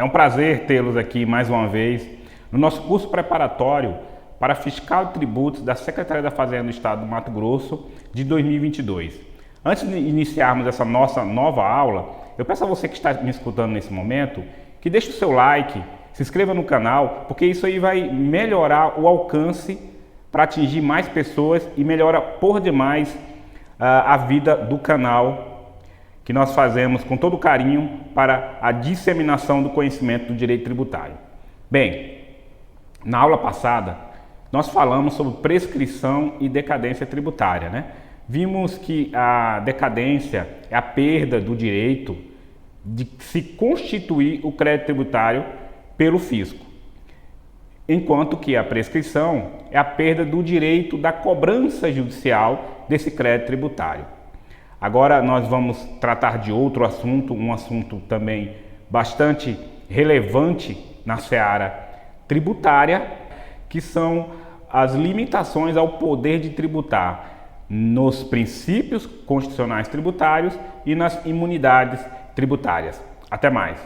um prazer tê-los aqui mais uma vez no nosso curso preparatório para Fiscal de Tributos da Secretaria da Fazenda do Estado do Mato Grosso de 2022. Antes de iniciarmos essa nossa nova aula, eu peço a você que está me escutando nesse momento que deixe o seu like, se inscreva no canal, porque isso aí vai melhorar o alcance para atingir mais pessoas e melhora por demais a vida do canal que nós fazemos com todo carinho para a disseminação do conhecimento do direito tributário. Bem, na aula passada nós falamos sobre prescrição e decadência tributária, né? Vimos que a decadência é a perda do direito de se constituir o crédito tributário pelo fisco, enquanto que a prescrição é a perda do direito da cobrança judicial desse crédito tributário. Agora nós vamos tratar de outro assunto, um assunto também bastante relevante na seara tributária, que são as limitações ao poder de tributar nos princípios constitucionais tributários e nas imunidades tributárias. Até mais!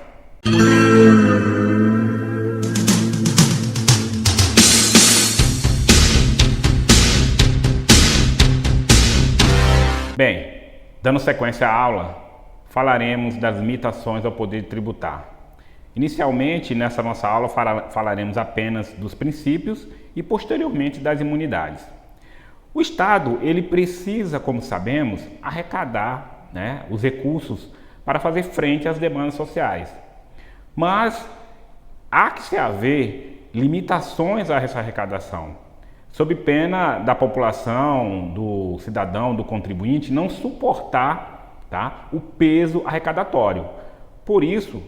Bem, dando sequência à aula, falaremos das limitações ao poder de tributar. Inicialmente, nessa nossa aula, falaremos apenas dos princípios e posteriormente das imunidades. O Estado, ele precisa, como sabemos, arrecadar, os recursos para fazer frente às demandas sociais. Mas há que se haver limitações a essa arrecadação, sob pena da população, do cidadão, do contribuinte não suportar, o peso arrecadatório. Por isso,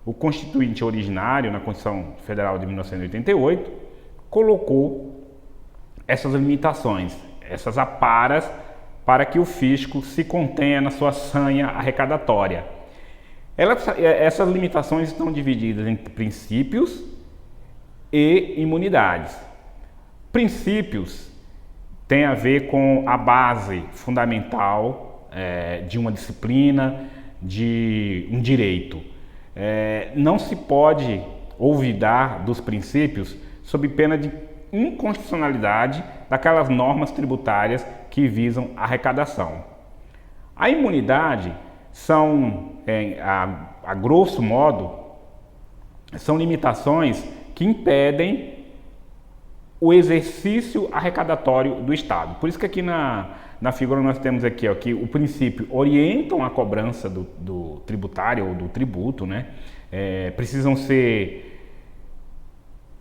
o Constituinte originário, na Constituição Federal de 1988, colocou essas limitações, essas aparas, para que o fisco se contenha na sua sanha arrecadatória. Essas limitações estão divididas entre princípios e imunidades. Princípios têm a ver com a base fundamental de uma disciplina, de um direito. Não se pode olvidar dos princípios sob pena de inconstitucionalidade daquelas normas tributárias que visam a arrecadação. A imunidade são, a grosso modo, são limitações que impedem o exercício arrecadatório do Estado. Por isso que aqui na figura nós temos aqui, que o princípio orientam a cobrança do tributário ou do tributo, precisam ser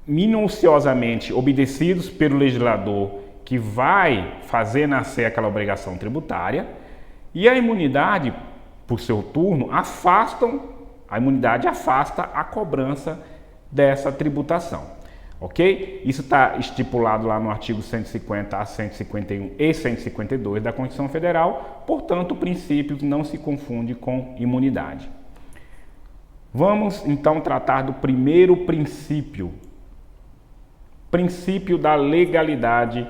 minuciosamente obedecidos pelo legislador que vai fazer nascer aquela obrigação tributária, e a imunidade, por seu turno, a imunidade afasta a cobrança dessa tributação. Ok? Isso está estipulado lá no artigo 150 a 151 e 152 da Constituição Federal, portanto, o princípio não se confunde com imunidade. Vamos então tratar do primeiro princípio da legalidade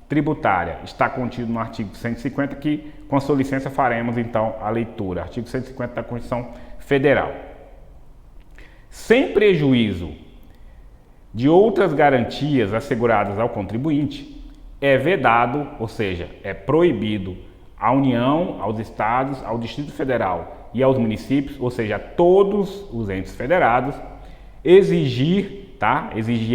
tributária. Está contido no artigo 150, que com a sua licença faremos então a leitura. Artigo 150 da Constituição Federal. Sem prejuízo de outras garantias asseguradas ao contribuinte, é vedado, ou seja, é proibido à União, aos Estados, ao Distrito Federal e aos municípios, ou seja, a todos os entes federados, exigir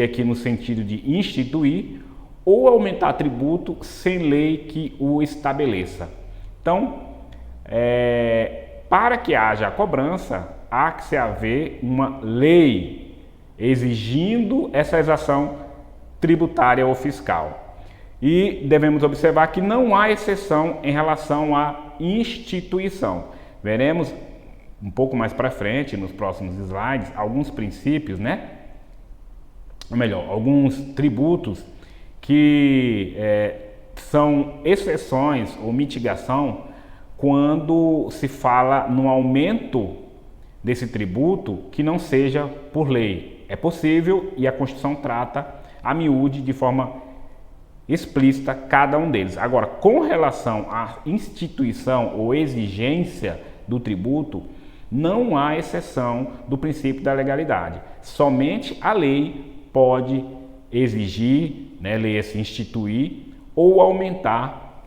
aqui no sentido de instituir ou aumentar tributo sem lei que o estabeleça. Então, para que haja a cobrança, há que se haver uma lei exigindo essa exação tributária ou fiscal. E devemos observar que não há exceção em relação à instituição. Veremos um pouco mais para frente, nos próximos slides, alguns princípios, alguns tributos que são exceções ou mitigação quando se fala no aumento desse tributo que não seja por lei. É possível e a Constituição trata a miúde de forma explícita cada um deles. Agora, com relação à instituição ou exigência do tributo, Não há exceção do princípio da legalidade. Somente a lei pode exigir, né, lei-se instituir ou aumentar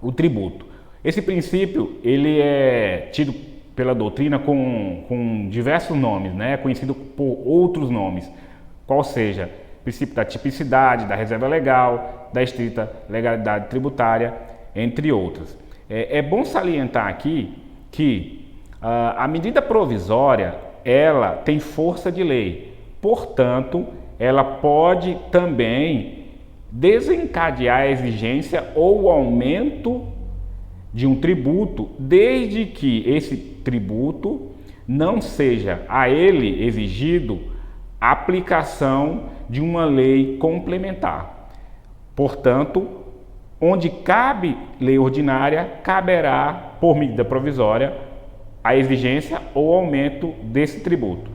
o tributo. Esse princípio ele é tido pela doutrina com diversos nomes, né, conhecido por outros nomes, qual seja princípio da tipicidade, da reserva legal, da estrita legalidade tributária, entre outros. É bom salientar aqui que a medida provisória ela tem força de lei, portanto, ela pode também desencadear a exigência ou aumento de um tributo, desde que esse tributo não seja a ele exigido a aplicação de uma lei complementar. Portanto, onde cabe lei ordinária, caberá, por medida provisória, a exigência ou aumento desse tributo.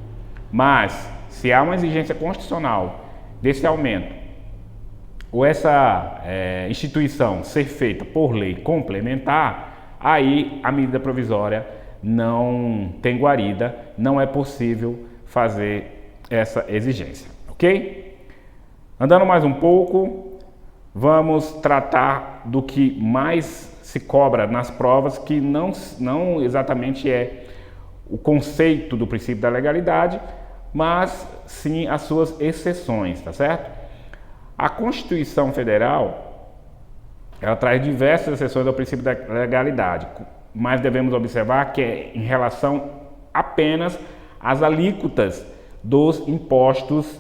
Mas, se há uma exigência constitucional desse aumento, ou essa instituição ser feita por lei complementar, aí a medida provisória não tem guarida, não é possível fazer essa exigência, ok? Andando mais um pouco, vamos tratar do que mais se cobra nas provas, que não exatamente é o conceito do princípio da legalidade, mas sim as suas exceções, tá certo? A Constituição Federal, ela traz diversas exceções ao princípio da legalidade, mas devemos observar que é em relação apenas às alíquotas dos impostos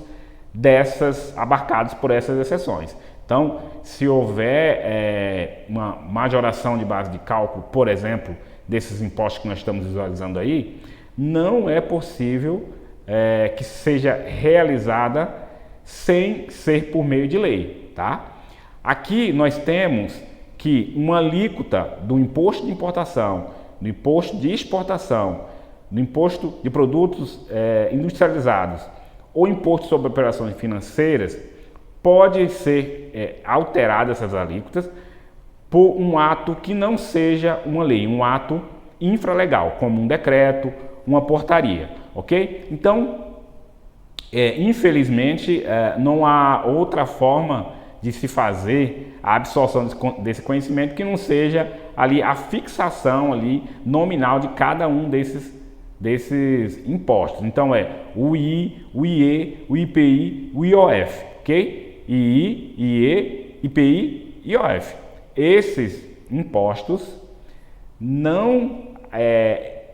dessas abarcados por essas exceções. Então, se houver uma majoração de base de cálculo, por exemplo, desses impostos que nós estamos visualizando aí, não é possível que seja realizada sem ser por meio de lei, tá? Aqui nós temos que uma alíquota do imposto de importação, do imposto de exportação, do imposto de produtos industrializados ou imposto sobre operações financeiras pode ser alterada essas alíquotas por um ato que não seja uma lei, um ato infralegal, como um decreto, uma portaria, ok? Então, infelizmente, não há outra forma de se fazer a absorção desse conhecimento que não seja ali a fixação ali nominal de cada um desses impostos. Então o I, o IE, o IPI, o IOF, ok? II, IE, IPI e IOF. Esses impostos não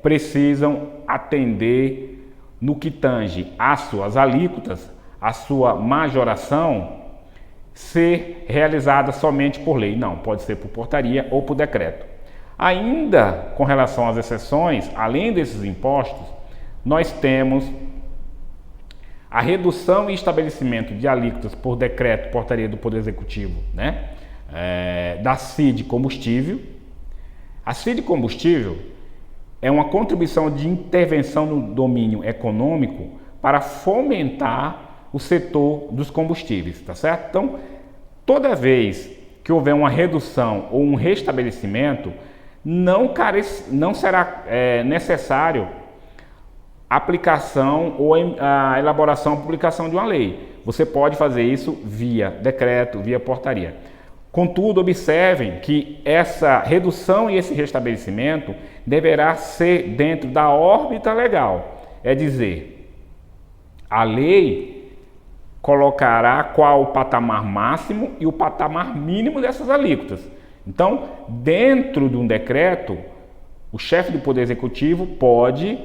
precisam atender no que tange às suas alíquotas, a sua majoração ser realizada somente por lei. Não, pode ser por portaria ou por decreto. Ainda com relação às exceções, além desses impostos, nós temos a redução e estabelecimento de alíquotas por decreto, portaria do Poder Executivo, né? Da CID combustível. A CID combustível é uma contribuição de intervenção no domínio econômico para fomentar o setor dos combustíveis, tá certo? Então, toda vez que houver uma redução ou um restabelecimento, não será necessário a aplicação ou a elaboração, a publicação de uma lei. Você pode fazer isso via decreto, via portaria. Contudo, observem que essa redução e esse restabelecimento deverá ser dentro da órbita legal. É dizer, a lei colocará qual o patamar máximo e o patamar mínimo dessas alíquotas. Então, dentro de um decreto, o chefe do Poder Executivo pode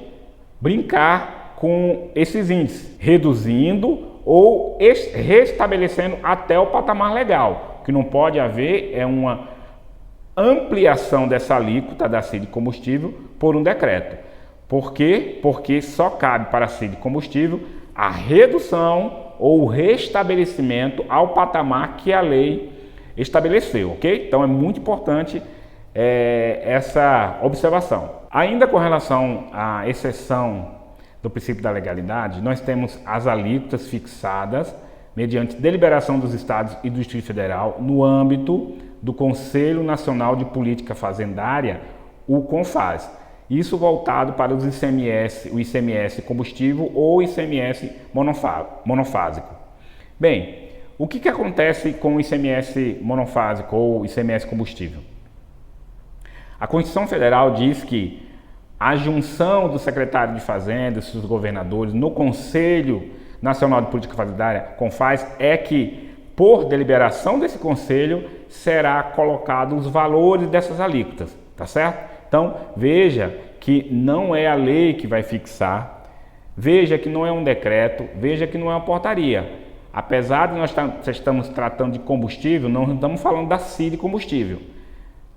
brincar com esses índices, reduzindo ou restabelecendo até o patamar legal. O que não pode haver é uma ampliação dessa alíquota da CID combustível por um decreto. Por quê? Porque só cabe para a CID combustível a redução ou restabelecimento ao patamar que a lei estabeleceu, ok? Então é muito importante essa observação. Ainda com relação à exceção do princípio da legalidade, nós temos as alíquotas fixadas mediante deliberação dos Estados e do Distrito Federal no âmbito do Conselho Nacional de Política Fazendária, o CONFAS. Isso voltado para os ICMS, o ICMS combustível ou ICMS monofásico. Bem, o que acontece com o ICMS monofásico ou ICMS combustível? A Constituição Federal diz que a junção do secretário de Fazenda e dos governadores no Conselho Nacional de Política Fazendária, CONFAZ, é que, por deliberação desse conselho, será colocado os valores dessas alíquotas, tá certo? Então, veja que não é a lei que vai fixar, veja que não é um decreto, veja que não é uma portaria. Apesar de nós estamos tratando de combustível, não estamos falando da CID combustível.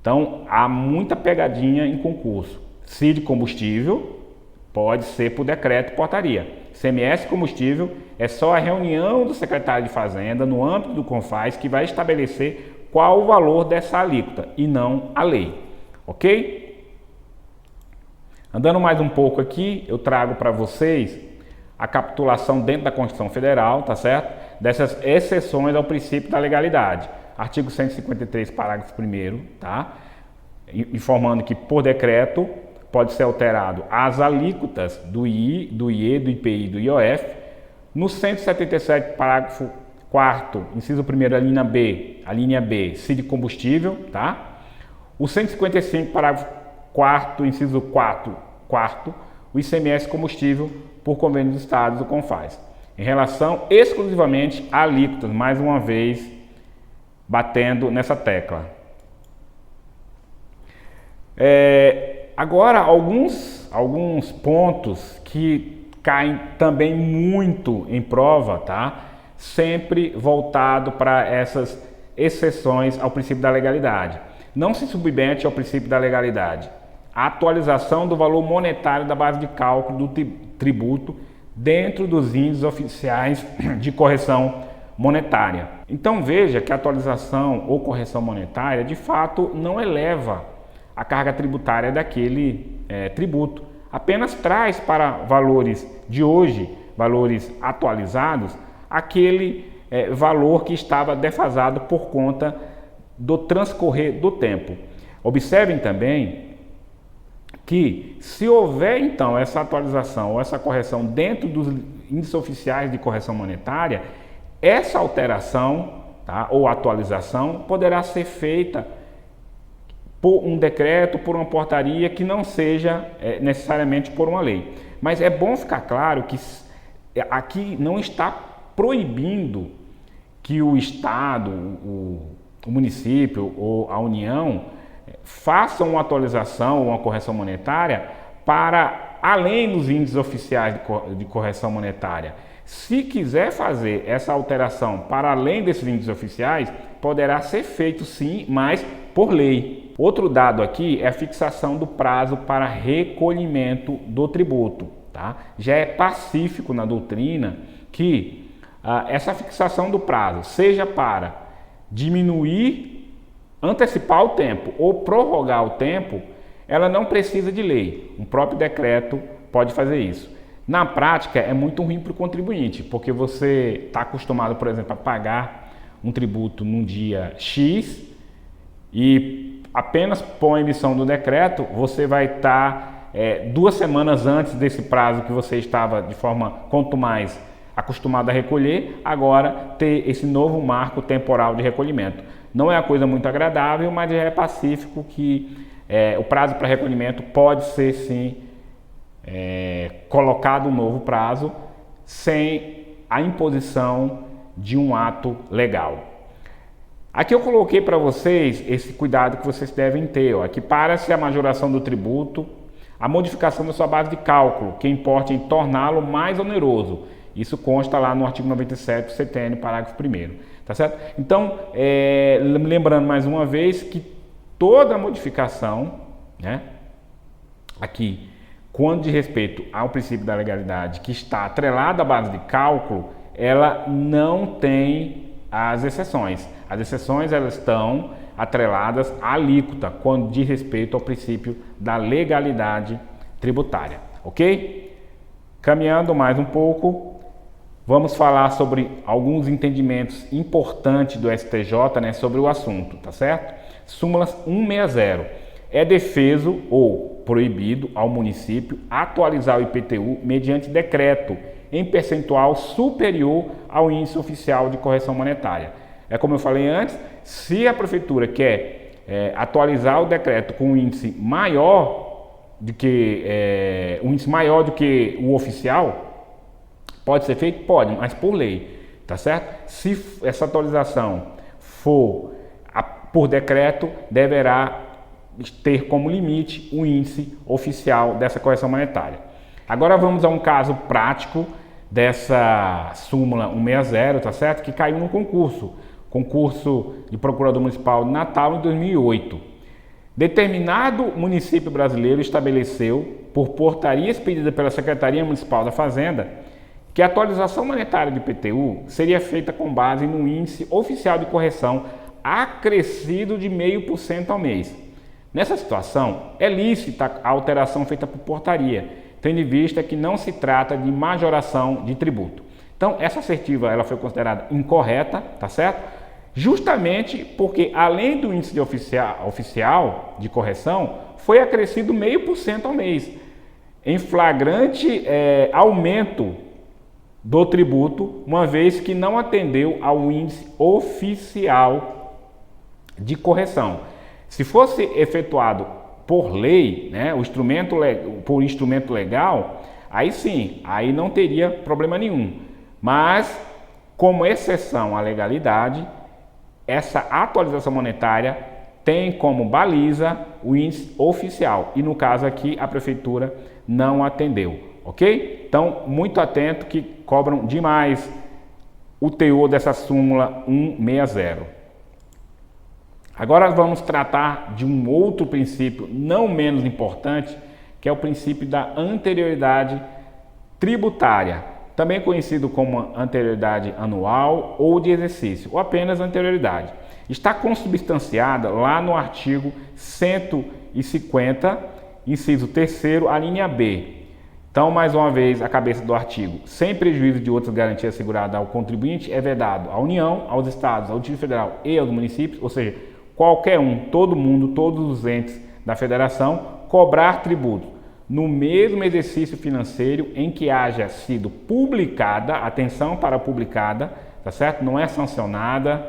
Então, há muita pegadinha em concurso. CID combustível pode ser por decreto e portaria. ICMS combustível é só a reunião do secretário de Fazenda no âmbito do CONFAZ que vai estabelecer qual o valor dessa alíquota e não a lei. Ok? Andando mais um pouco aqui, eu trago para vocês a capitulação dentro da Constituição Federal, tá certo? Dessas exceções ao princípio da legalidade. Artigo 153, parágrafo 1º, tá? Informando que por decreto pode ser alterado as alíquotas do IE, do IPI e do IOF. No 177, parágrafo 4º, inciso 1º, a linha B, CID combustível, tá? O 155, parágrafo 4º, inciso 4º, o ICMS combustível por convênio dos estados do CONFAZ. Em relação exclusivamente a alíquotas, mais uma vez batendo nessa tecla. Agora, alguns pontos que caem também muito em prova, tá? Sempre voltado para essas exceções ao princípio da legalidade. Não se submete ao princípio da legalidade a atualização do valor monetário da base de cálculo do tributo dentro dos índices oficiais de correção monetária. Então veja que a atualização ou correção monetária de fato não eleva a carga tributária daquele tributo, apenas traz para valores de hoje, valores atualizados, aquele valor que estava defasado por conta do transcorrer do tempo. Observem também que se houver então essa atualização ou essa correção dentro dos índices oficiais de correção monetária, essa alteração, tá, ou atualização poderá ser feita por um decreto, por uma portaria que não seja necessariamente por uma lei. Mas é bom ficar claro que aqui não está proibindo que o Estado, o município ou a União façam uma atualização ou uma correção monetária para além dos índices oficiais de correção monetária. Se quiser fazer essa alteração para além desses índices oficiais, poderá ser feito sim, mas por lei. Outro dado aqui é a fixação do prazo para recolhimento do tributo. Tá? Já é pacífico na doutrina que essa fixação do prazo, seja para diminuir, antecipar o tempo ou prorrogar o tempo, ela não precisa de lei. Um próprio decreto pode fazer isso. Na prática, é muito ruim para o contribuinte, porque você está acostumado, por exemplo, a pagar um tributo num dia X e apenas com a emissão do decreto, você vai estar 2 semanas antes desse prazo que você estava de forma quanto mais acostumado a recolher, agora ter esse novo marco temporal de recolhimento. Não é uma coisa muito agradável, mas já é pacífico que o prazo para recolhimento pode ser sim colocado um novo prazo sem a imposição de um ato legal. Aqui eu coloquei para vocês esse cuidado que vocês devem ter, ó, que para-se a majoração do tributo, a modificação da sua base de cálculo, que importe em torná-lo mais oneroso. Isso consta lá no artigo 97 do CTN, parágrafo 1º, tá certo? Então, lembrando mais uma vez que toda modificação, né, aqui, quando diz respeito ao princípio da legalidade, que está atrelada à base de cálculo, ela não tem as exceções. As exceções, elas estão atreladas à alíquota, quando diz respeito ao princípio da legalidade tributária, ok? Caminhando mais um pouco, vamos falar sobre alguns entendimentos importantes do STJ, né, sobre o assunto, tá certo? Súmula 160. É defeso ou proibido ao município atualizar o IPTU mediante decreto em percentual superior ao índice oficial de correção monetária. É como eu falei antes, se a prefeitura quer atualizar o decreto com um índice maior do que o oficial, pode ser feito? Pode, mas por lei, tá certo? Se essa atualização for por decreto, deverá ter como limite o índice oficial dessa correção monetária. Agora vamos a um caso prático dessa súmula 160, tá certo? Que caiu no concurso de procurador municipal de Natal em 2008. Determinado município brasileiro estabeleceu, por portaria expedida pela Secretaria Municipal da Fazenda, que a atualização monetária do IPTU seria feita com base no índice oficial de correção acrescido de 0,5% ao mês. Nessa situação, é lícita a alteração feita por portaria, tendo em vista que não se trata de majoração de tributo. Então, essa assertiva ela foi considerada incorreta, tá certo? Justamente porque, além do índice oficial de correção, foi acrescido 0,5% ao mês, em flagrante aumento do tributo, uma vez que não atendeu ao índice oficial de correção. Se fosse efetuado por lei, né, por instrumento legal, aí sim, aí não teria problema nenhum. Mas, como exceção à legalidade, essa atualização monetária tem como baliza o índice oficial. E no caso aqui, a prefeitura não atendeu, ok? Então, muito atento que cobram demais o teor dessa súmula 160. Agora vamos tratar de um outro princípio não menos importante, que é o princípio da anterioridade tributária, também conhecido como anterioridade anual ou de exercício, ou apenas anterioridade. Está consubstanciada lá no artigo 150, inciso 3º, a linha B. Então, mais uma vez, a cabeça do artigo: sem prejuízo de outras garantias asseguradas ao contribuinte, é vedado à União, aos Estados, ao Distrito Federal e aos municípios, ou seja, qualquer um, todo mundo, todos os entes da federação, cobrar tributo no mesmo exercício financeiro em que haja sido publicada, atenção para publicada, tá certo? Não é sancionada,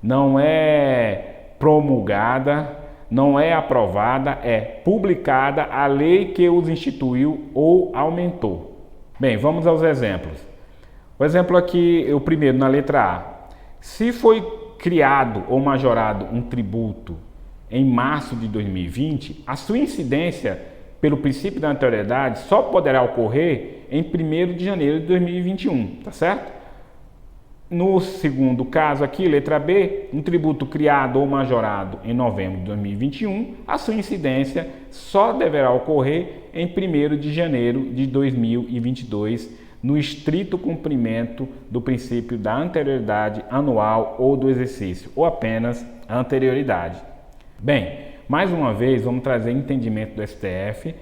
não é promulgada, não é aprovada, é publicada a lei que os instituiu ou aumentou. Bem, vamos aos exemplos. O exemplo aqui, o primeiro, na letra A. Se foi criado ou majorado um tributo em março de 2020, a sua incidência pelo princípio da anterioridade só poderá ocorrer em 1º de janeiro de 2021, tá certo? No segundo caso aqui, letra B, um tributo criado ou majorado em novembro de 2021, a sua incidência só deverá ocorrer em 1º de janeiro de 2022, no estrito cumprimento do princípio da anterioridade anual ou do exercício, ou apenas a anterioridade. Bem, mais uma vez vamos trazer entendimento do STF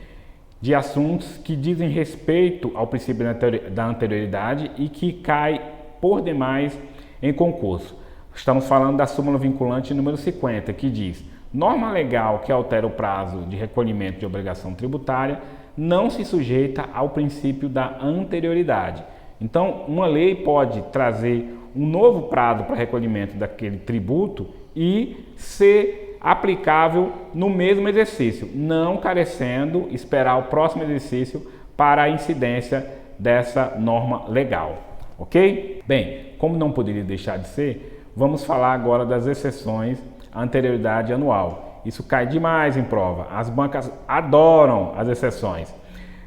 de assuntos que dizem respeito ao princípio da anterioridade e que cai por demais em concurso. Estamos falando da súmula vinculante número 50, que diz: norma legal que altera o prazo de recolhimento de obrigação tributária não se sujeita ao princípio da anterioridade. Então, uma lei pode trazer um novo prazo para recolhimento daquele tributo e ser aplicável no mesmo exercício, não carecendo esperar o próximo exercício para a incidência dessa norma legal, ok? Bem, como não poderia deixar de ser, vamos falar agora das exceções à anterioridade anual. Isso cai demais em prova, as bancas adoram as exceções.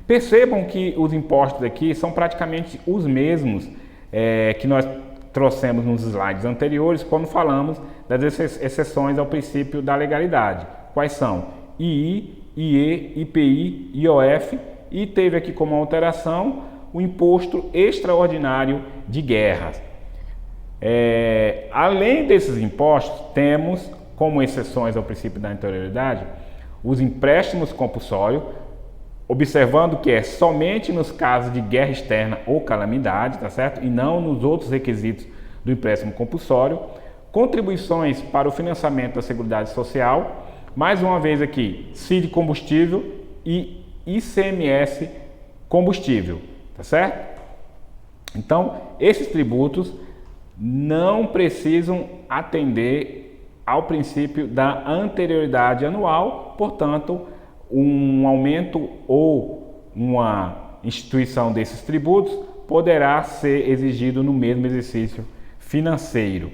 Percebam que os impostos aqui são praticamente os mesmos que nós trouxemos nos slides anteriores quando falamos das exceções ao princípio da legalidade. Quais são? II, IE, IPI, IOF, e teve aqui como alteração o imposto extraordinário de guerras. Além desses impostos, temos como exceções ao princípio da anterioridade os empréstimos compulsórios, observando que é somente nos casos de guerra externa ou calamidade, tá certo? E não nos outros requisitos do empréstimo compulsório. Contribuições para o financiamento da Seguridade Social, mais uma vez aqui, CID combustível e ICMS combustível, tá certo? Então, esses tributos não precisam atender ao princípio da anterioridade anual, portanto, um aumento ou uma instituição desses tributos poderá ser exigido no mesmo exercício financeiro.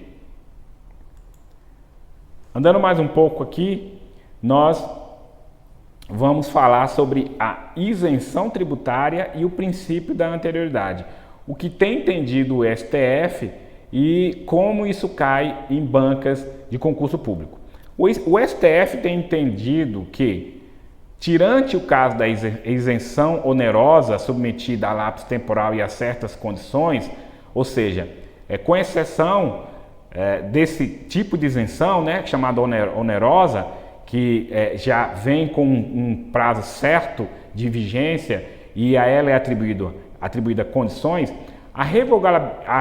Andando mais um pouco aqui, nós vamos falar sobre a isenção tributária e o princípio da anterioridade. O que tem entendido o STF e como isso cai em bancas de concurso público. O STF tem entendido que, tirante o caso da isenção onerosa submetida a lapso temporal e a certas condições, ou seja, com exceção desse tipo de isenção, chamada onerosa, que já vem com um prazo certo de vigência e a ela é atribuída condições, a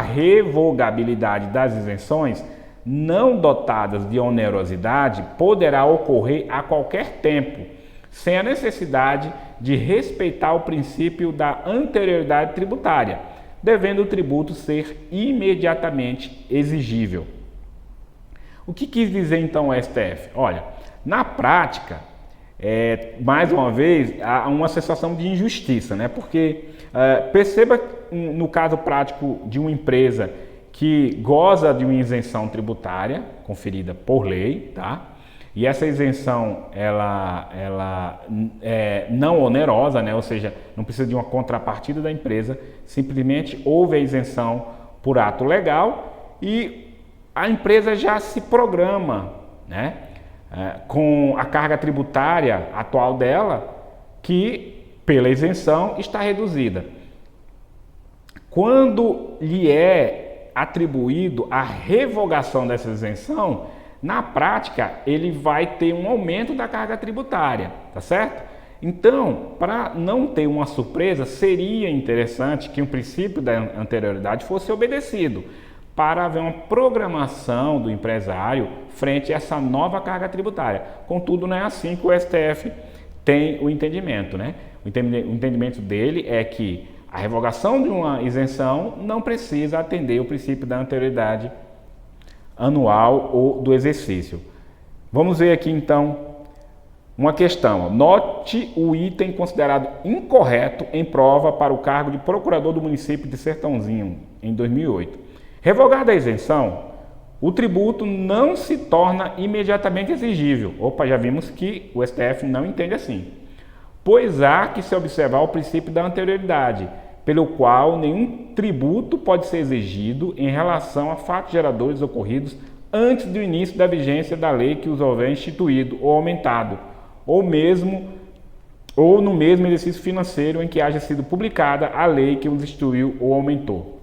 revogabilidade das isenções não dotadas de onerosidade poderá ocorrer a qualquer tempo, sem a necessidade de respeitar o princípio da anterioridade tributária, devendo o tributo ser imediatamente exigível. O que quis dizer então o STF? Olha, na prática, mais uma vez, há uma sensação de injustiça, porque perceba no caso prático de uma empresa que goza de uma isenção tributária conferida por lei, tá? E essa isenção ela é não onerosa, ou seja, não precisa de uma contrapartida da empresa, simplesmente houve a isenção por ato legal e a empresa já se programa, com a carga tributária atual dela, que pela isenção está reduzida. Quando lhe é atribuído a revogação dessa isenção, na prática ele vai ter um aumento da carga tributária, tá certo? Então, para não ter uma surpresa, seria interessante que o princípio da anterioridade fosse obedecido, para haver uma programação do empresário frente a essa nova carga tributária. Contudo, não é assim que o STF tem o entendimento, O entendimento dele é que a revogação de uma isenção não precisa atender o princípio da anterioridade anual ou do exercício. Vamos ver aqui então uma questão. Note o item considerado incorreto em prova para o cargo de procurador do município de Sertãozinho em 2008. Revogada a isenção, o tributo não se torna imediatamente exigível. Já vimos que o STF não entende assim. Pois há que se observar o princípio da anterioridade, pelo qual nenhum tributo pode ser exigido em relação a fatos geradores ocorridos antes do início da vigência da lei que os houver instituído ou aumentado, ou no mesmo exercício financeiro em que haja sido publicada a lei que os instituiu ou aumentou.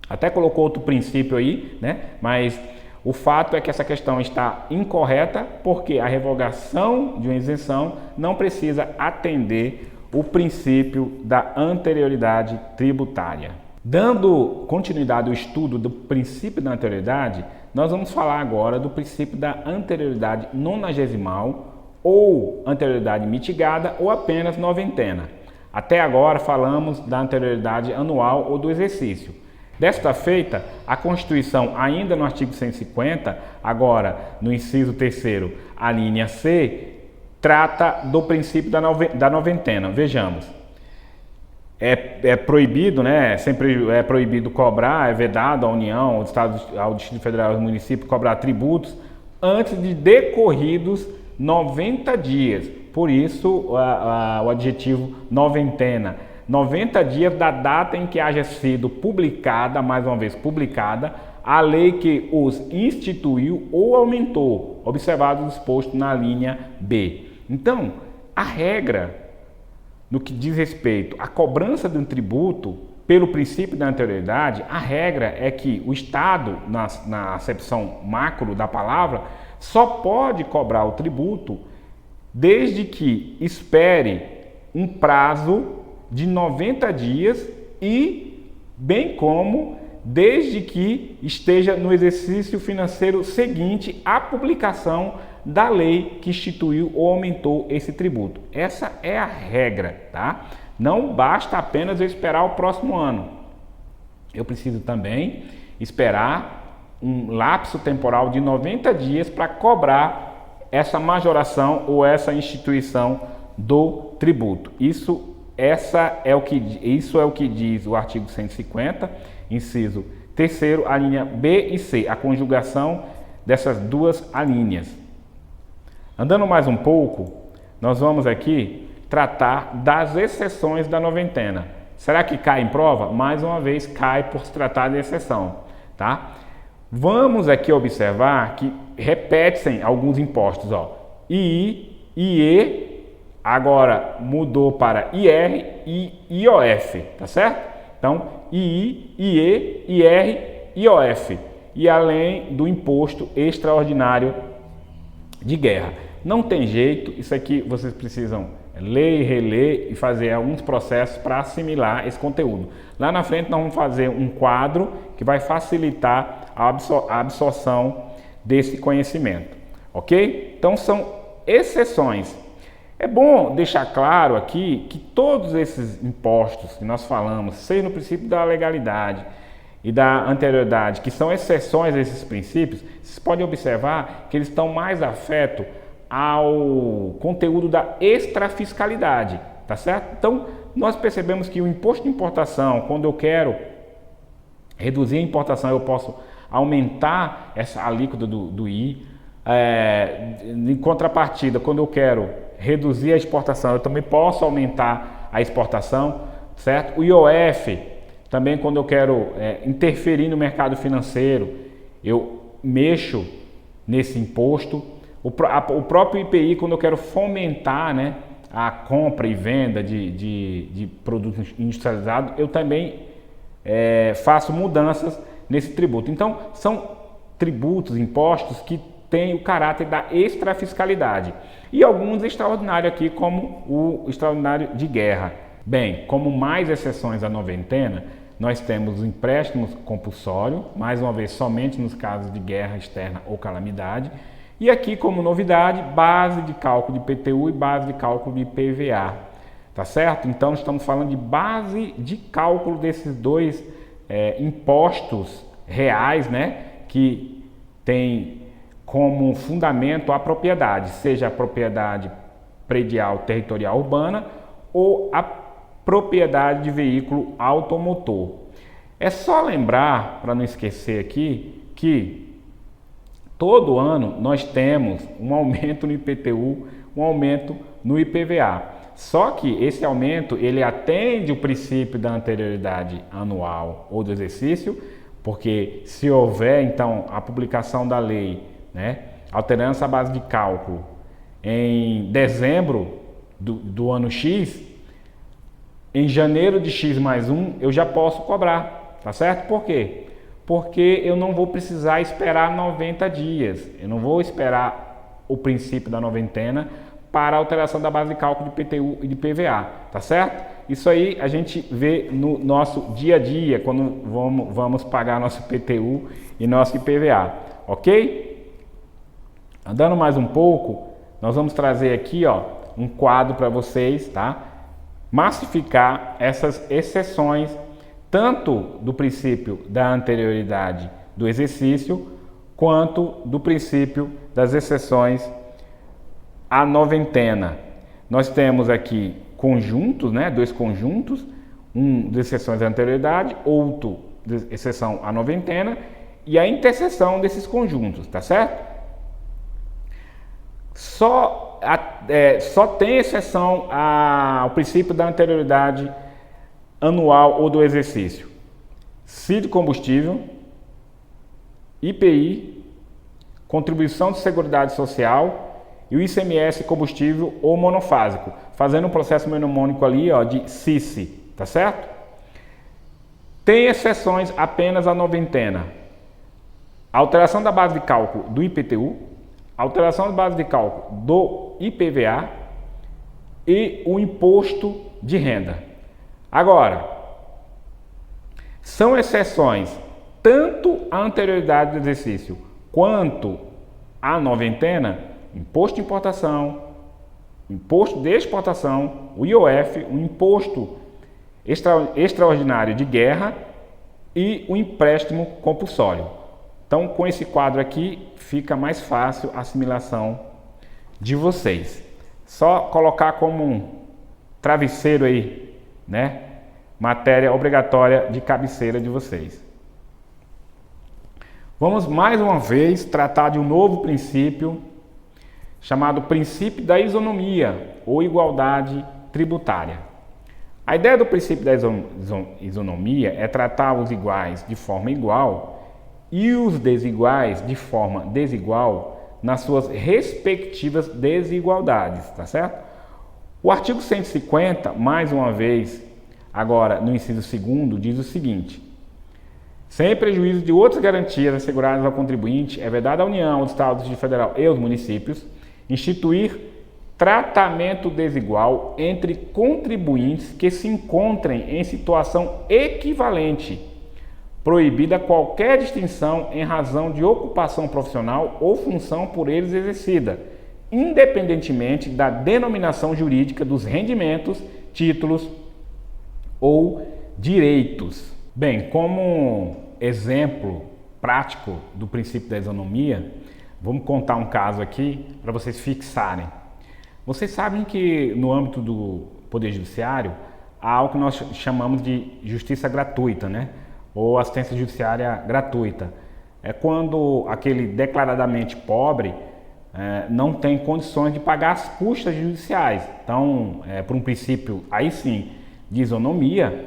Até colocou outro princípio aí, mas o fato é que essa questão está incorreta porque a revogação de uma isenção não precisa atender o princípio da anterioridade tributária. Dando continuidade ao estudo do princípio da anterioridade, nós vamos falar agora do princípio da anterioridade nonagesimal ou anterioridade mitigada ou apenas noventena. Até agora falamos da anterioridade anual ou do exercício. Desta feita, a Constituição, ainda no artigo 150, agora no inciso 3º, a linha C, trata do princípio da noventena. Vejamos, é proibido, sempre é proibido cobrar, é vedado à União, ao Estado, ao Distrito Federal e ao município cobrar tributos antes de decorridos 90 dias. Por isso, o adjetivo noventena. 90 dias da data em que haja sido publicada, mais uma vez publicada, a lei que os instituiu ou aumentou, observado o disposto na linha B. Então, a regra no que diz respeito à cobrança de um tributo pelo princípio da anterioridade, a regra é que o Estado, na acepção macro da palavra, só pode cobrar o tributo desde que espere um prazo de 90 dias e bem como desde que esteja no exercício financeiro seguinte à publicação da lei que instituiu ou aumentou esse tributo. Essa é a regra, tá? Não basta apenas eu esperar o próximo ano. Eu preciso também esperar um lapso temporal de 90 dias para cobrar essa majoração ou essa instituição do tributo. Isso é o que diz o artigo 150, inciso 3º, a linha B e C, a conjugação dessas duas alíneas. Andando mais um pouco, nós vamos aqui tratar das exceções da noventena. Será que cai em prova? Mais uma vez, cai por se tratar de exceção, tá? Vamos aqui observar que repete-se alguns impostos, ó. II, IE, agora mudou para IR e IOF, tá certo? Então, II, IE, IR, IOF. E além do imposto extraordinário de guerra. Não tem jeito, isso aqui vocês precisam ler e reler e fazer alguns processos para assimilar esse conteúdo. Lá na frente nós vamos fazer um quadro que vai facilitar a absorção desse conhecimento, ok? Então são exceções. É bom deixar claro aqui que todos esses impostos que nós falamos, seja no princípio da legalidade e da anterioridade, que são exceções a esses princípios, vocês podem observar que eles estão mais afetos ao conteúdo da extrafiscalidade, tá certo? Então, nós percebemos que o imposto de importação, quando eu quero reduzir a importação, eu posso aumentar essa alíquota do I. Em contrapartida, quando eu quero reduzir a exportação, eu também posso aumentar a exportação, certo? O IOF, também quando eu quero interferir no mercado financeiro, eu mexo nesse imposto. O próprio IPI, quando eu quero fomentar, né, a compra e venda de produtos industrializados, eu também faço mudanças nesse tributo. Então, são tributos, impostos que têm o caráter da extrafiscalidade. E alguns extraordinários aqui, como o extraordinário de guerra. Bem, como mais exceções à noventena, nós temos o empréstimo compulsório, mais uma vez somente nos casos de guerra externa ou calamidade. E aqui, como novidade, base de cálculo de IPTU e base de cálculo de IPVA, tá certo? Então, estamos falando de base de cálculo desses dois impostos reais, né? Que tem como fundamento a propriedade, seja a propriedade predial territorial urbana ou a propriedade de veículo automotor. É só lembrar, para não esquecer aqui, que todo ano nós temos um aumento no IPTU, um aumento no IPVA. Só que esse aumento, ele atende o princípio da anterioridade anual ou do exercício, porque se houver, então, a publicação da lei, né, alterando essa base de cálculo em dezembro do ano X, em janeiro de X mais 1, eu já posso cobrar, tá certo? Por quê? Porque eu não vou precisar esperar 90 dias, eu não vou esperar o princípio da noventena para a alteração da base de cálculo de IPTU e de IPVA, tá certo? Isso aí a gente vê no nosso dia a dia, quando vamos pagar nosso IPTU e nosso IPVA, ok? Andando mais um pouco, nós vamos trazer aqui, ó, um quadro para vocês, tá? Massificar essas exceções, tanto do princípio da anterioridade do exercício, quanto do princípio das exceções à noventena. Nós temos aqui conjuntos, né, dois conjuntos, um de exceções à anterioridade, outro de exceção à noventena, e a interseção desses conjuntos, tá certo? Só tem exceção ao princípio da anterioridade anual ou do exercício: CID de combustível, IPI, contribuição de seguridade social e o ICMS combustível ou monofásico, fazendo um processo mnemônico ali, ó, de CICE, tá certo? Tem exceções apenas à noventena: alteração da base de cálculo do IPTU, alteração da base de cálculo do IPVA e o imposto de renda. Agora, são exceções tanto à anterioridade do exercício quanto à noventena imposto de importação, imposto de exportação, o IOF, o imposto extraordinário de guerra e o empréstimo compulsório. Então, com esse quadro aqui, fica mais fácil a assimilação de vocês. Só colocar como um travesseiro aí, né? Matéria obrigatória de cabeceira de vocês. Vamos mais uma vez tratar de um novo princípio chamado princípio da isonomia ou igualdade tributária. A ideia do princípio da isonomia é tratar os iguais de forma igual e os desiguais de forma desigual nas suas respectivas desigualdades, tá certo? O artigo 150, mais uma vez, agora no inciso 2º, diz o seguinte: sem prejuízo de outras garantias asseguradas ao contribuinte, é vedado à União, aos Estados, Distrito Federal e aos municípios instituir tratamento desigual entre contribuintes que se encontrem em situação equivalente, proibida qualquer distinção em razão de ocupação profissional ou função por eles exercida, independentemente da denominação jurídica dos rendimentos, títulos ou direitos. Bem, como exemplo prático do princípio da isonomia, vamos contar um caso aqui para vocês fixarem. Vocês sabem que no âmbito do Poder Judiciário há algo que nós chamamos de justiça gratuita, né? Ou assistência judiciária gratuita. É quando aquele declaradamente pobre não tem condições de pagar as custas judiciais. Então, por um princípio, aí sim, de isonomia,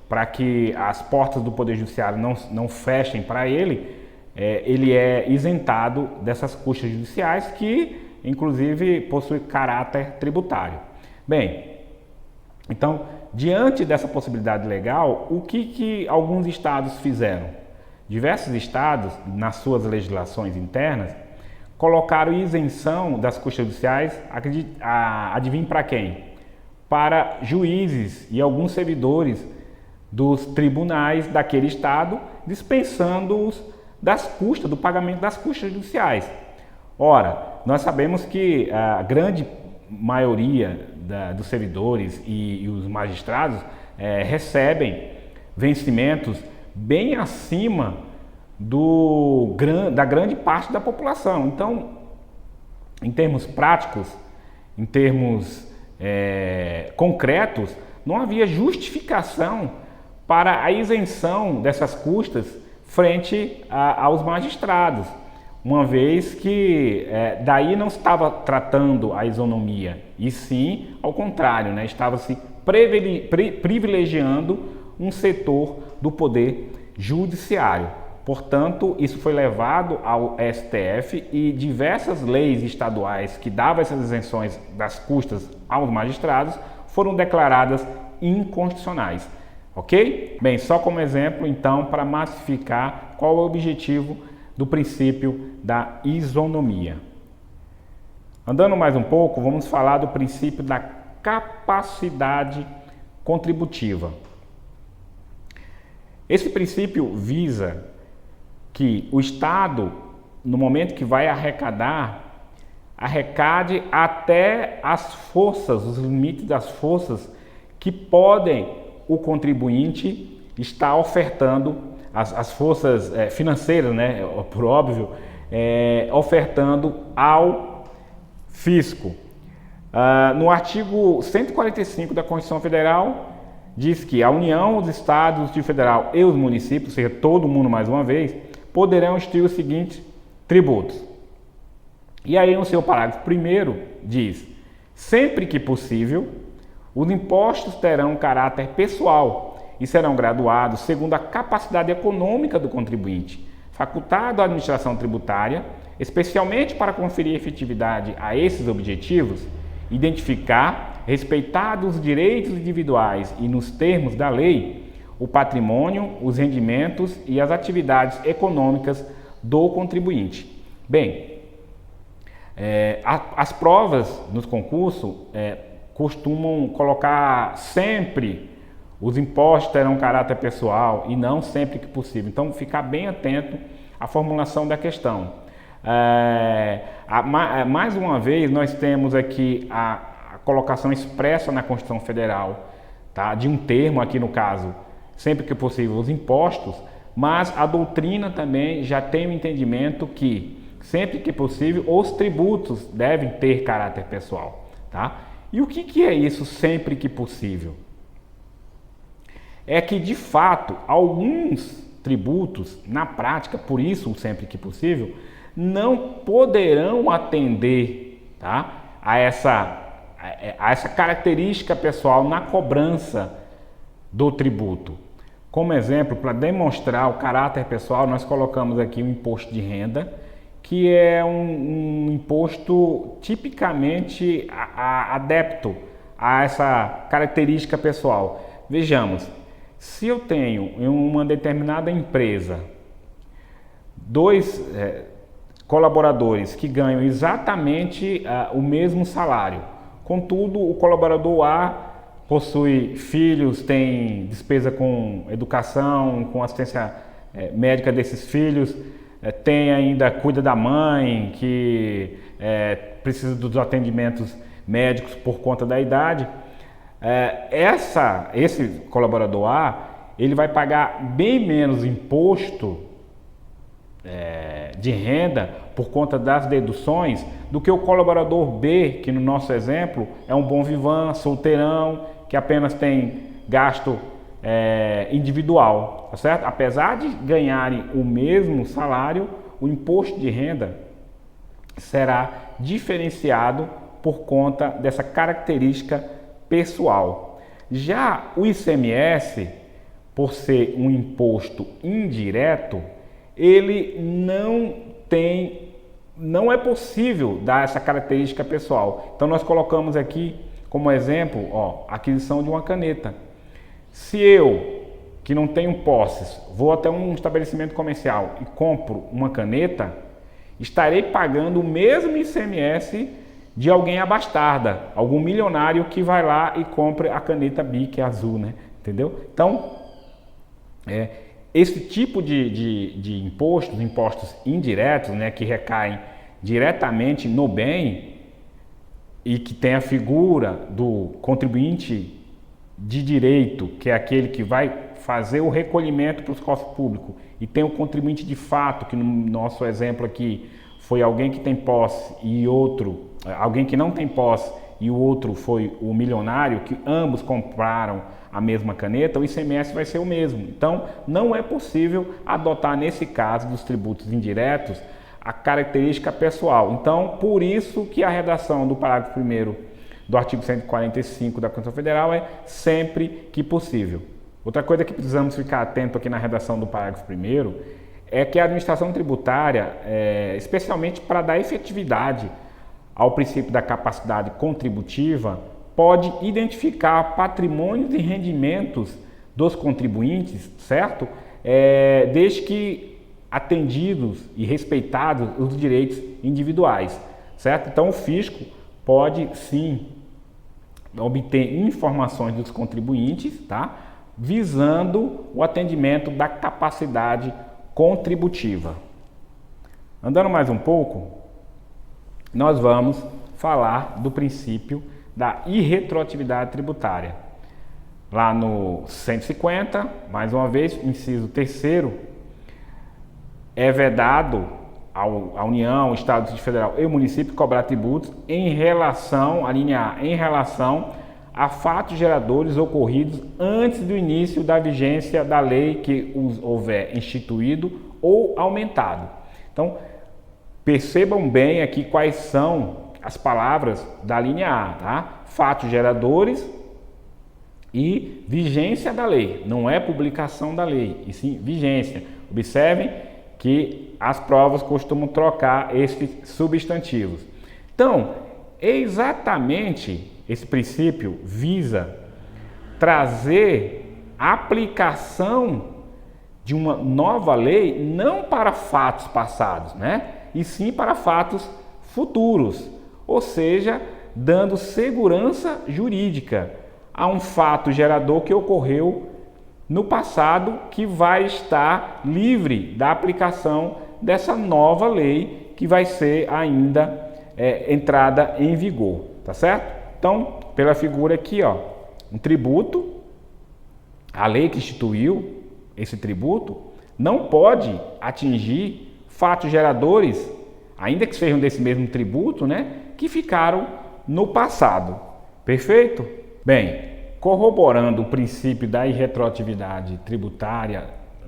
para que as portas do Poder Judiciário não fechem para ele, ele é isentado dessas custas judiciais que, inclusive, possuem caráter tributário. Bem, então, diante dessa possibilidade legal, o que alguns estados fizeram? Diversos estados, nas suas legislações internas, colocaram isenção das custas judiciais, adivinhe para quem? Para juízes e alguns servidores dos tribunais daquele estado, dispensando-os das custas, do pagamento das custas judiciais. Ora, nós sabemos que a grande maioria dos servidores e os magistrados recebem vencimentos bem acima da grande parte da população. Então, em termos práticos, em termos concretos, não havia justificação para a isenção dessas custas frente aos magistrados, uma vez que daí não estava tratando a isonomia, e sim, ao contrário, né, estava se privilegiando um setor do poder judiciário. Portanto, isso foi levado ao STF e diversas leis estaduais que davam essas isenções das custas aos magistrados foram declaradas inconstitucionais. Ok? Bem, só como exemplo, então, para massificar qual é o objetivo do princípio da isonomia. Andando mais um pouco, vamos falar do princípio da capacidade contributiva. Esse princípio visa que o Estado, no momento que vai arrecadar, arrecade até as forças, os limites das forças que podem o contribuinte estar ofertando, as forças financeiras, né, por óbvio, ofertando ao fisco. No artigo 145 da Constituição Federal, diz que a União, os Estados, o Distrito Federal e os municípios, ou seja, todo mundo mais uma vez, poderão instituir os seguintes tributos. E aí, no seu parágrafo 1º, diz: sempre que possível, os impostos terão caráter pessoal e serão graduados segundo a capacidade econômica do contribuinte, facultado à administração tributária, especialmente para conferir efetividade a esses objetivos, identificar, respeitados os direitos individuais e nos termos da lei, o patrimônio, os rendimentos e as atividades econômicas do contribuinte. Bem, as provas nos concursos costumam colocar sempre os impostos terão caráter pessoal e não sempre que possível. Então, ficar bem atento à formulação da questão. Mais uma vez, nós temos aqui a colocação expressa na Constituição Federal, tá? De um termo, aqui no caso, sempre que possível, os impostos, mas a doutrina também já tem o entendimento que, sempre que possível, os tributos devem ter caráter pessoal, tá? E o que é isso sempre que possível? É que, de fato, alguns tributos, na prática, por isso, sempre que possível, não poderão atender, tá, a essa característica pessoal na cobrança do tributo. Como exemplo, para demonstrar o caráter pessoal, nós colocamos aqui o imposto de renda, que é um imposto tipicamente adepto a essa característica pessoal. Vejamos, se eu tenho em uma determinada empresa dois colaboradores que ganham exatamente o mesmo salário, contudo o colaborador A possui filhos, tem despesa com educação, com assistência médica desses filhos, tem ainda, cuida da mãe, que precisa dos atendimentos médicos por conta da idade. Esse colaborador A, ele vai pagar bem menos imposto de renda por conta das deduções do que o colaborador B, que no nosso exemplo é um bom vivan, solteirão, que apenas tem gasto individual, tá certo? Apesar de ganharem o mesmo salário, o imposto de renda será diferenciado por conta dessa característica pessoal. Já o ICMS, por ser um imposto indireto, ele não é possível dar essa característica pessoal. Então nós colocamos aqui como exemplo, a aquisição de uma caneta. Se eu, que não tenho posses, vou até um estabelecimento comercial e compro uma caneta, estarei pagando o mesmo ICMS de alguém abastarda, algum milionário que vai lá e compra a caneta Bic azul, né? Entendeu? Então, esse tipo de impostos indiretos, né, que recaem diretamente no bem e que tem a figura do contribuinte de direito, que é aquele que vai fazer o recolhimento para os cofres públicos, e tem o contribuinte de fato, que no nosso exemplo aqui foi alguém que tem posse e alguém que não tem posse e o outro foi o milionário, que ambos compraram a mesma caneta, o ICMS vai ser o mesmo. Então, não é possível adotar, nesse caso dos tributos indiretos, a característica pessoal. Então, por isso que a redação do parágrafo 1º do artigo 145 da Constituição Federal é sempre que possível. Outra coisa que precisamos ficar atento aqui na redação do parágrafo 1º é que a administração tributária, especialmente para dar efetividade ao princípio da capacidade contributiva, pode identificar patrimônios e rendimentos dos contribuintes, certo? Desde que atendidos e respeitados os direitos individuais, certo? Então o fisco pode sim obter informações dos contribuintes, tá? Visando o atendimento da capacidade contributiva. Andando mais um pouco, nós vamos falar do princípio da irretroatividade tributária. Lá no 150, mais uma vez, inciso 3º, é vedado à União, Estado, Distrito Federal e município cobrar tributos em relação, a linha A, em relação a fatos geradores ocorridos antes do início da vigência da lei que os houver instituído ou aumentado. Então, percebam bem aqui quais são as palavras da linha A, tá? Fatos geradores e vigência da lei. Não é publicação da lei, e sim vigência. Observem que as provas costumam trocar esses substantivos. Então, exatamente esse princípio visa trazer a aplicação de uma nova lei não para fatos passados, né? E sim para fatos futuros, ou seja, dando segurança jurídica a um fato gerador que ocorreu no passado, que vai estar livre da aplicação dessa nova lei que vai ser ainda entrada em vigor, tá certo? Então, pela figura aqui, ó, um tributo, a lei que instituiu esse tributo não pode atingir fatos geradores, ainda que sejam desse mesmo tributo, né, que ficaram no passado. Perfeito? Bem, corroborando o princípio da irretroatividade tributária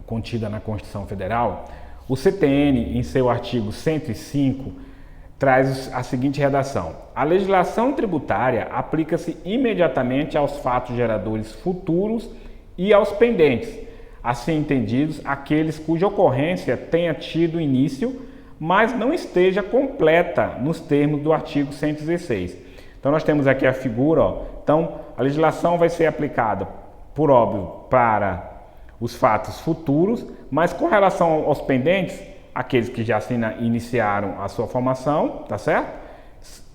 contida na Constituição Federal, o CTN, em seu artigo 105, traz a seguinte redação: a legislação tributária aplica-se imediatamente aos fatos geradores futuros e aos pendentes, assim entendidos aqueles cuja ocorrência tenha tido início, mas não esteja completa nos termos do artigo 116. Então nós temos aqui a figura, ó. Então a legislação vai ser aplicada, por óbvio, para os fatos futuros, mas com relação aos pendentes, aqueles que já iniciaram a sua formação, tá certo?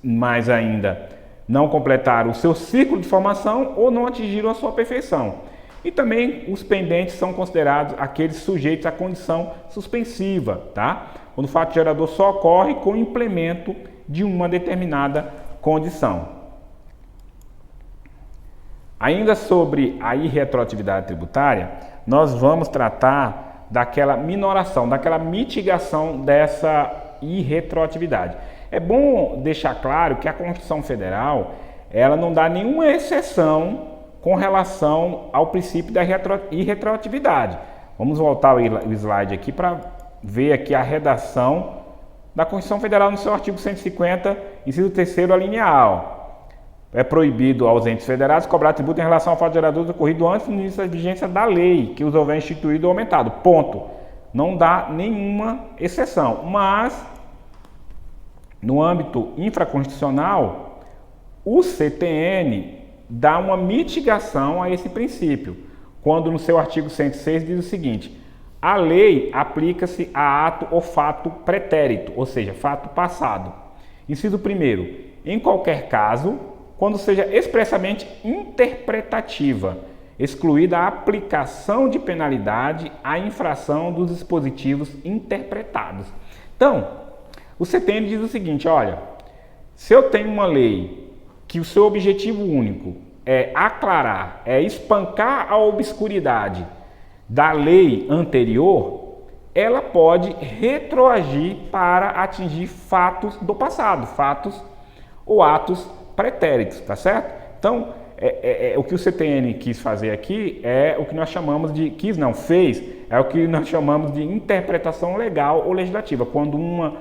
Mas ainda não completaram o seu ciclo de formação ou não atingiram a sua perfeição. E também os pendentes são considerados aqueles sujeitos à condição suspensiva, tá? Quando o fato gerador só ocorre com o implemento de uma determinada condição. Ainda sobre a irretroatividade tributária, nós vamos tratar daquela minoração, daquela mitigação dessa irretroatividade. É bom deixar claro que a Constituição Federal, ela não dá nenhuma exceção com relação ao princípio da irretroatividade. Vamos voltar o slide aqui para ver aqui a redação da Constituição Federal no seu artigo 150, inciso 3º, a linha A. É proibido aos entes federados cobrar tributo em relação ao fato gerador ocorrido antes do início da vigência da lei que os houver instituído ou aumentado. Ponto. Não dá nenhuma exceção. Mas, no âmbito infraconstitucional, o CTN dá uma mitigação a esse princípio, quando no seu artigo 106 diz o seguinte: a lei aplica-se a ato ou fato pretérito, ou seja, fato passado. Inciso 1º, em qualquer caso, quando seja expressamente interpretativa, excluída a aplicação de penalidade à infração dos dispositivos interpretados. Então, o CTN diz o seguinte: olha, se eu tenho uma lei que o seu objetivo único é aclarar, é espancar a obscuridade da lei anterior, ela pode retroagir para atingir fatos do passado, fatos ou atos pretéritos, tá certo? Então, o que o CTN quis fazer aqui é o que nós chamamos de, fez, é o que nós chamamos de interpretação legal ou legislativa, quando uma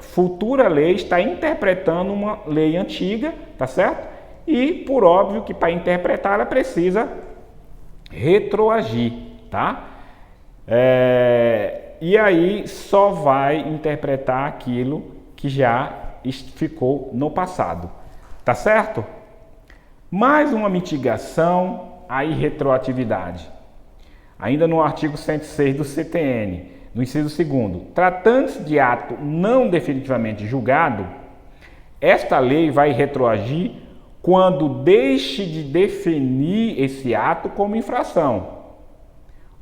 futura lei está interpretando uma lei antiga, tá certo? E, por óbvio, que para interpretar ela precisa retroagir, tá? E aí só vai interpretar aquilo que já ficou no passado, tá certo? Mais uma mitigação à irretroatividade. Ainda no artigo 106 do CTN, no inciso 2º, tratando-se de ato não definitivamente julgado, esta lei vai retroagir quando deixe de definir esse ato como infração,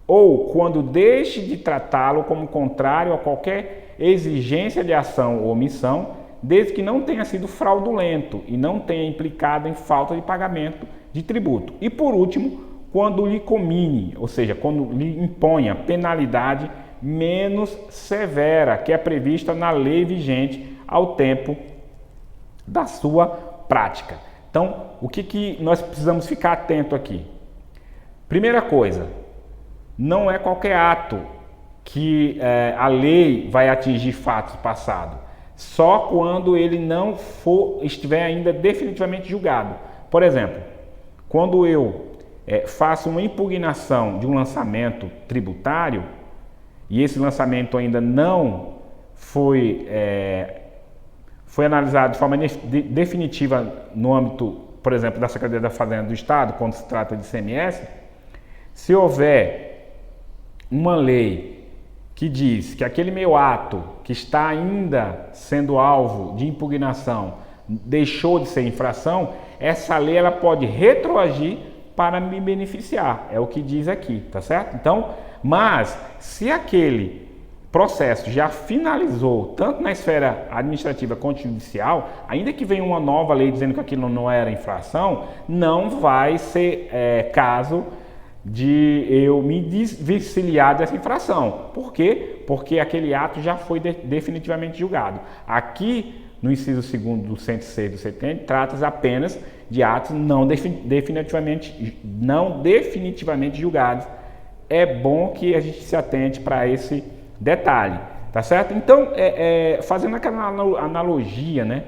ou quando deixe de tratá-lo como contrário a qualquer exigência de ação ou omissão, desde que não tenha sido fraudulento e não tenha implicado em falta de pagamento de tributo. E por último, quando lhe comine, ou seja, quando lhe imponha penalidade menos severa, que é prevista na lei vigente ao tempo da sua prática. Então, o que nós precisamos ficar atento aqui? Primeira coisa, não é qualquer ato que a lei vai atingir fatos passados, só quando ele não estiver ainda definitivamente julgado. Por exemplo, quando eu faço uma impugnação de um lançamento tributário e esse lançamento ainda não foi analisado de forma definitiva no âmbito, por exemplo, da Secretaria da Fazenda do Estado, quando se trata de ICMS, se houver uma lei que diz que aquele meu ato que está ainda sendo alvo de impugnação deixou de ser infração, essa lei ela pode retroagir para me beneficiar, é o que diz aqui, tá certo? Então, mas se aquele processo já finalizou, tanto na esfera administrativa quanto judicial, ainda que venha uma nova lei dizendo que aquilo não era infração, não vai ser caso de eu me desvencilhar dessa infração. Por quê? Porque aquele ato já foi definitivamente julgado. Aqui, no inciso 2º do 106 do CTN, trata-se apenas de atos não definitivamente julgados. É bom que a gente se atente para esse detalhe, tá certo? Então, fazendo aquela analogia, né,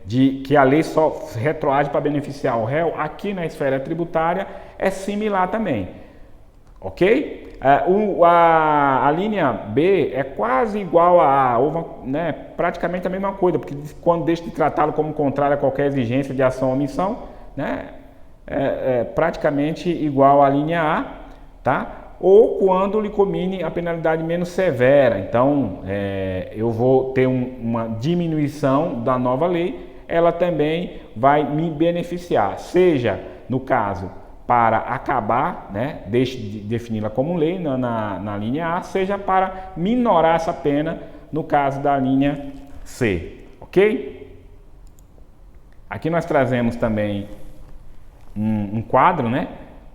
de que a lei só retroage para beneficiar o réu, aqui na esfera tributária é similar também, ok? A linha B é quase igual a A, né, praticamente a mesma coisa, porque quando deixa de tratá-lo como contrário a qualquer exigência de ação ou omissão, né, é praticamente igual à linha A, tá? Ou quando lhe combine a penalidade menos severa. Então, eu vou ter uma diminuição da nova lei, ela também vai me beneficiar, seja no caso para acabar, né, deixe de defini-la como lei na linha A, seja para minorar essa pena no caso da linha C, ok? Aqui nós trazemos também um quadro, né,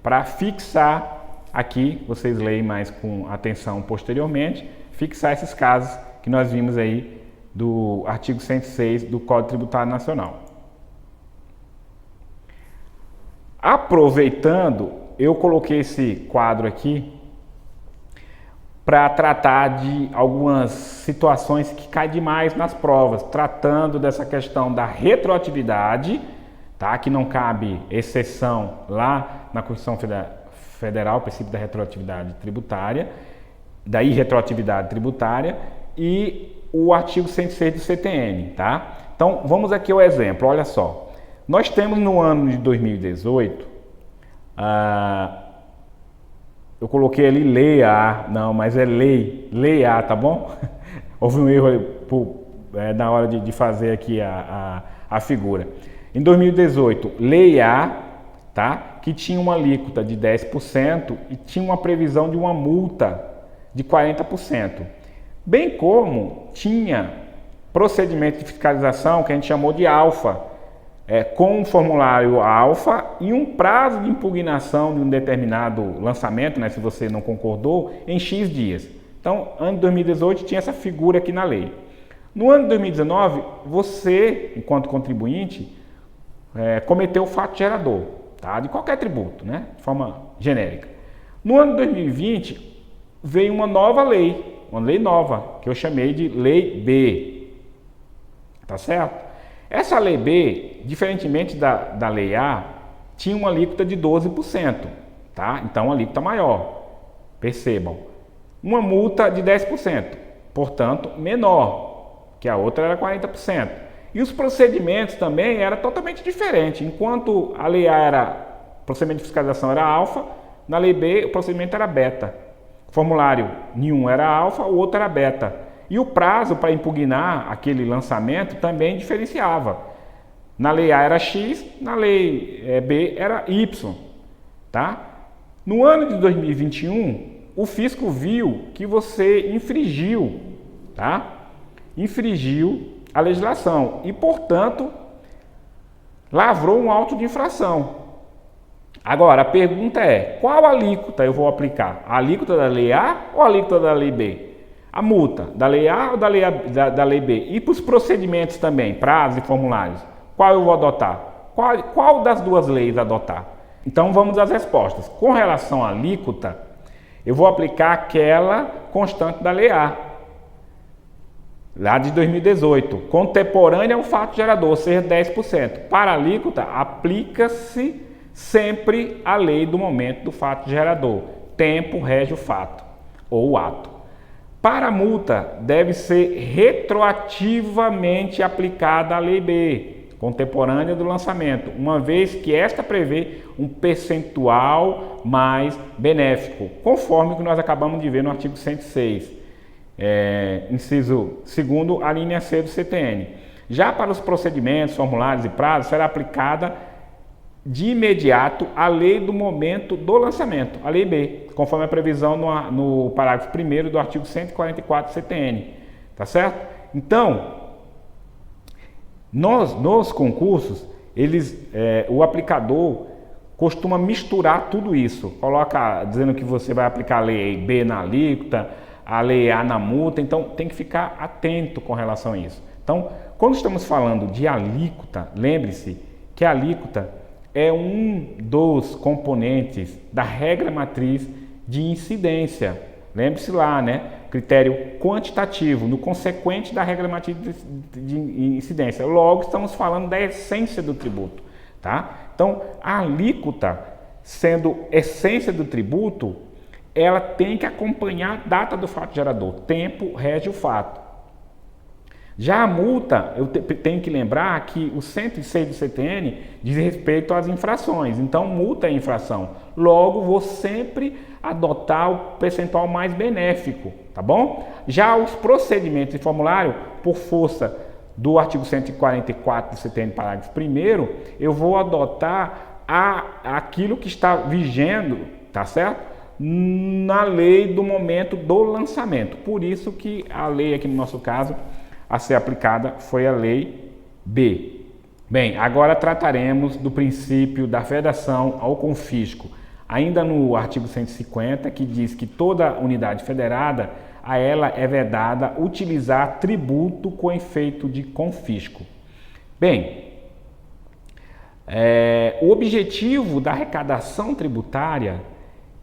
para fixar aqui, vocês leem mais com atenção posteriormente, fixar esses casos que nós vimos aí do artigo 106 do Código Tributário Nacional. Aproveitando, eu coloquei esse quadro aqui para tratar de algumas situações que caem demais nas provas, tratando dessa questão da retroatividade, tá? Que não cabe exceção lá na Constituição Federal, o princípio da retroatividade tributária, da irretroatividade tributária, e o artigo 106 do CTN, tá? Então, vamos aqui ao exemplo, olha só. Nós temos no ano de 2018, eu coloquei ali lei A, não, mas é lei A, tá bom? Houve um erro na hora de fazer aqui a figura. Em 2018, lei A, tá? Que tinha uma alíquota de 10% e tinha uma previsão de uma multa de 40%. Bem como tinha procedimento de fiscalização que a gente chamou de alfa, com um formulário alfa e um prazo de impugnação de um determinado lançamento, né, se você não concordou, em X dias. Então, ano de 2018 tinha essa figura aqui na lei. No ano de 2019, você, enquanto contribuinte, cometeu o fato gerador, tá, de qualquer tributo, né, de forma genérica. No ano de 2020, veio uma nova lei, uma lei nova, que eu chamei de Lei B, tá certo? Essa Lei B, diferentemente da Lei A, tinha uma alíquota de 12%, tá? Então, uma alíquota maior, percebam. Uma multa de 10%, portanto, menor, que a outra era 40%. E os procedimentos também eram totalmente diferentes. Enquanto a Lei A o procedimento de fiscalização era alfa, na Lei B o procedimento era beta. O formulário nenhum era alfa, o outro era beta. E o prazo para impugnar aquele lançamento também diferenciava. Na Lei A era X, na Lei B era Y. Tá? No ano de 2021, o fisco viu que você infringiu, tá? Infringiu a legislação e, portanto, lavrou um auto de infração. Agora, a pergunta é, qual alíquota eu vou aplicar? A alíquota da Lei A ou a alíquota da Lei B? A multa da Lei A ou da Lei B? E para os procedimentos também, prazos e formulários, qual eu vou adotar? Qual das duas leis adotar? Então, vamos às respostas. Com relação à alíquota, eu vou aplicar aquela constante da Lei A, lá de 2018, contemporânea ao fato gerador, ou seja, 10%. Para a alíquota, aplica-se sempre a lei do momento do fato gerador. Tempo rege o fato ou o ato. Para a multa, deve ser retroativamente aplicada a Lei B, contemporânea do lançamento, uma vez que esta prevê um percentual mais benéfico, conforme o que nós acabamos de ver no artigo 106, inciso 2º, a linha C do CTN. Já para os procedimentos, formulários e prazos, será aplicada de imediato a lei do momento do lançamento, a lei B, conforme a previsão no parágrafo 1º do artigo 144 do CTN, tá certo? Então, nos concursos, o aplicador costuma misturar tudo isso, coloca dizendo que você vai aplicar a lei B na alíquota, a lei A na multa, então tem que ficar atento com relação a isso. Então, quando estamos falando de alíquota, lembre-se que a alíquota é um dos componentes da regra matriz de incidência. Lembre-se lá, né? Critério quantitativo, no consequente da regra matriz de incidência. Logo, estamos falando da essência do tributo, tá? Então, a alíquota, sendo essência do tributo, ela tem que acompanhar a data do fato gerador. Tempo rege o fato. Já a multa, eu tenho que lembrar que o 106 do CTN diz respeito às infrações. Então, multa é infração. Logo, vou sempre adotar o percentual mais benéfico, tá bom? Já os procedimentos de formulário, por força do artigo 144 do CTN, parágrafo 1º, eu vou adotar aquilo que está vigendo, tá certo? Na lei do momento do lançamento. Por isso que a lei aqui no nosso caso a ser aplicada foi a lei B. Bem, agora trataremos do princípio da vedação ao confisco, ainda no artigo 150, que diz que toda unidade federada, a ela é vedada utilizar tributo com efeito de confisco. Bem, o objetivo da arrecadação tributária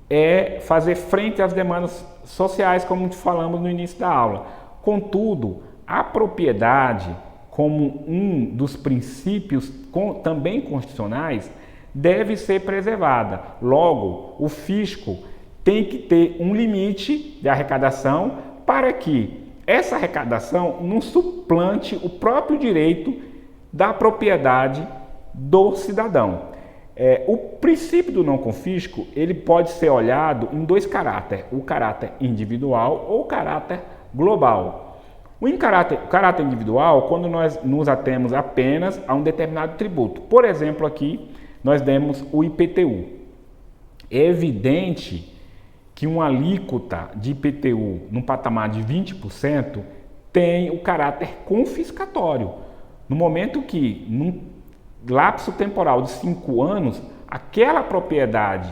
é fazer frente às demandas sociais, como falamos no início da aula. Contudo, a propriedade, como um dos princípios também constitucionais, deve ser preservada. Logo, o fisco tem que ter um limite de arrecadação para que essa arrecadação não suplante o próprio direito da propriedade do cidadão. O princípio do não confisco, ele pode ser olhado em dois caráteres, o caráter individual ou o caráter global. O caráter individual, quando nós nos atemos apenas a um determinado tributo. Por exemplo, aqui nós demos o IPTU. É evidente que uma alíquota de IPTU num patamar de 20% tem o caráter confiscatório. No momento que, num lapso temporal de 5 anos, aquela propriedade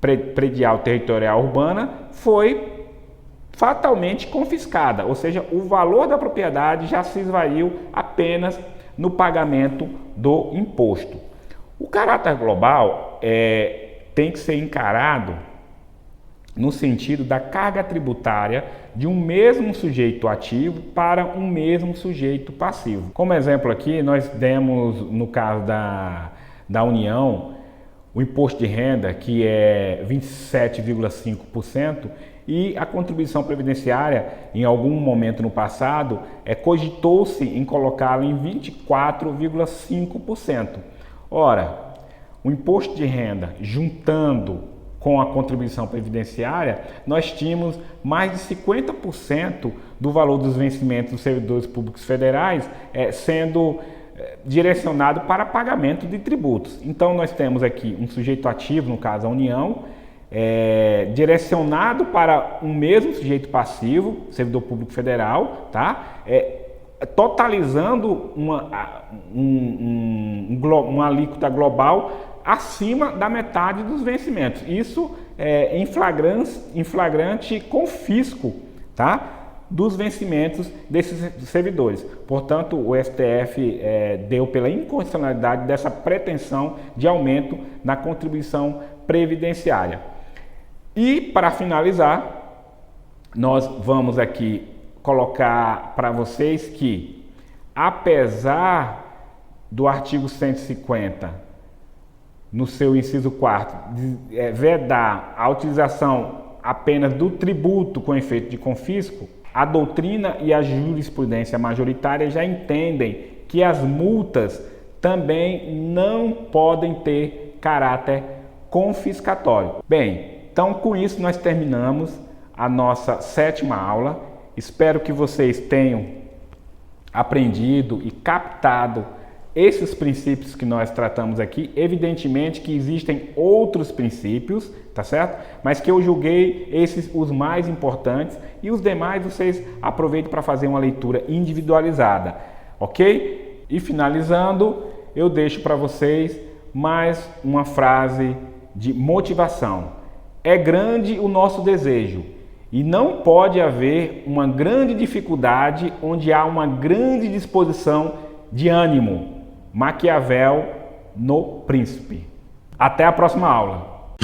predial territorial urbana foi fatalmente confiscada, ou seja, o valor da propriedade já se esvaiu apenas no pagamento do imposto. O caráter global tem que ser encarado no sentido da carga tributária de um mesmo sujeito ativo para um mesmo sujeito passivo. Como exemplo aqui, nós demos, no caso da União, o imposto de renda, que é 27,5%, e a contribuição previdenciária, em algum momento no passado, cogitou-se em colocá-la em 24,5%. Ora, o imposto de renda, juntando com a contribuição previdenciária, nós tínhamos mais de 50% do valor dos vencimentos dos servidores públicos federais sendo direcionado para pagamento de tributos. Então, nós temos aqui um sujeito ativo, no caso a União, direcionado para um mesmo sujeito passivo, servidor público federal, tá? Totalizando uma alíquota global acima da metade dos vencimentos. Isso em flagrante confisco, tá? Dos vencimentos desses servidores. Portanto, o STF deu pela inconstitucionalidade dessa pretensão de aumento na contribuição previdenciária. E, para finalizar, nós vamos aqui colocar para vocês que, apesar do artigo 150, no seu inciso 4, vedar a utilização apenas do tributo com efeito de confisco, a doutrina e a jurisprudência majoritária já entendem que as multas também não podem ter caráter confiscatório. Bem, então com isso nós terminamos a nossa 7ª aula. Espero que vocês tenham aprendido e captado esses princípios que nós tratamos aqui. Evidentemente que existem outros princípios, tá certo? Mas que eu julguei esses os mais importantes, e os demais vocês aproveitem para fazer uma leitura individualizada, ok? E finalizando, eu deixo para vocês mais uma frase de motivação. É grande o nosso desejo e não pode haver uma grande dificuldade onde há uma grande disposição de ânimo. Maquiavel no Príncipe. Até a próxima aula.